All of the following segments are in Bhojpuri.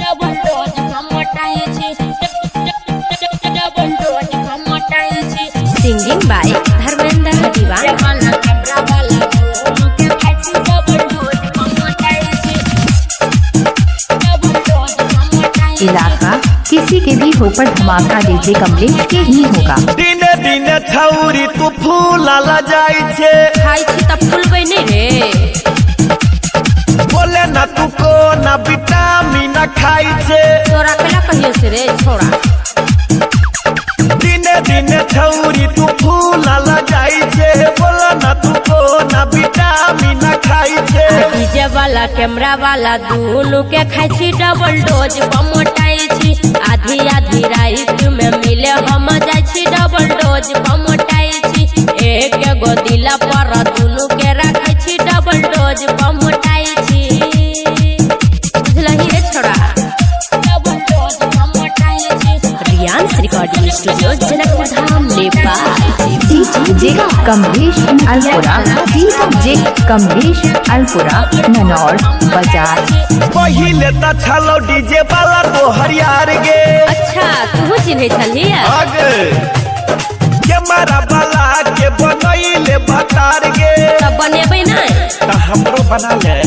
डबल डोज हम मोटाई छी डबल डोज हम मोटाई छी। सिंगिंग बाय धर्मेंद्र दीवाना। इलाका किसी के भी हो पर धमाका डीजे कमलेश के ही होगा। दिने दिने छौरी तू फूला ला जाई छे, खाई छी तब फूलबे नहीं रे। बोले ना तू को ना विटामिन खाई छे, तोरा कला कहियो से रे छोड़ा। दिने दिने छौरी तू फूला ला जाई छे, बोले ना तू को ना विटामिन खाई छे। डीजे वाला कैमरा वाला दोनों के खाई छी डबल डोज पर मोटाई छी। आधी आधी रात में मिले हम जाई छी डबल डोज पर मोटाई छी। एक गो दिला पर दोनों के रखै छी डबल डोज पर मोटाई छी। बुझलही रे छोड़ा। डबल डोज हम मोटाई छी। रियांस recording studio Janakpur Dham Nepal. DJ Kamlesh Alpura, DJ Kamlesh Alpura Nanaur बाजार। पहिले त छलो डीजे वाला तो हरियार गे, अच्छा तू चिन्हे छलिए। आगे कैमरा वाला के बनैले भतार गे, तब बनेबै नहीं त हमरो बना ले।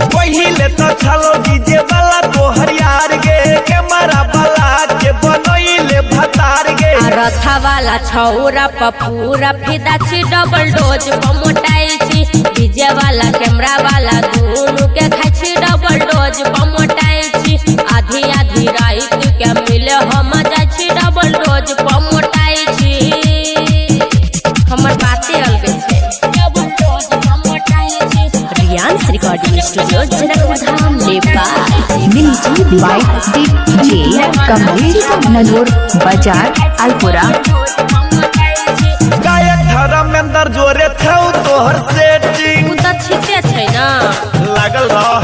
पहिले त छलो डीजे वाला तो हरियार गे, कैमरा वाला के बनैले भतार गे। रथा वाला छौरा पर पूरा फिदा छी डबल डोज पर मोटाई छी। डीजे वाला कैमरा वाला दोनों के खाई छी डबल डोज पर मोटाई छी। आधी आधी रात के मिले हम जाई छी डबल डोज पर मोटाई छी। हमर बातें अलग छे। डबल डोज हम मोटाई छी। रियांस रिकॉर्डिंग स्टूडियो जनकपुर धाम नेपाल। मिली बाइक डीजे कमलेश ननौर बाजार अलपुरा। गायक धर्मेंद्र जोरे छौ तोहर सेटिंग उ त छिटे छै ना। लागल रह।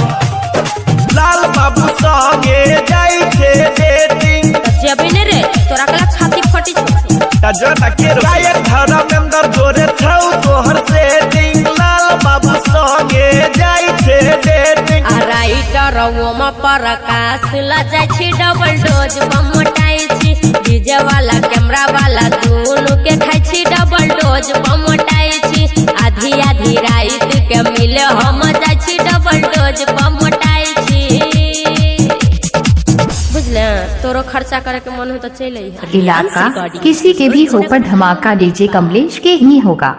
लाल बाबू संगे जाई छे डेटिंग, जेबे ने रे तोरा कला छाती फटी छै। त जना के गायक धर्मेंद्र जोरे छौ तोहर सेटिंग, लाल बाबू संगे जाई छे डेटिंग। आ राइटर ओमा प्रकाश ला जाई छी डबल डोज पर मोटाई छी। डीजे वाला कैमरा वाला दोनों के खाई छी डबल डोज पर मोटाई छी। आधी आधी रात के मिले हम जाई छी डबल डोज पर मोटाई छी। बुझले तोरो खर्चा करे के मन हो तो चले। इलाका किसी के भी हो पर धमाका डीजे कमलेश के ही होगा।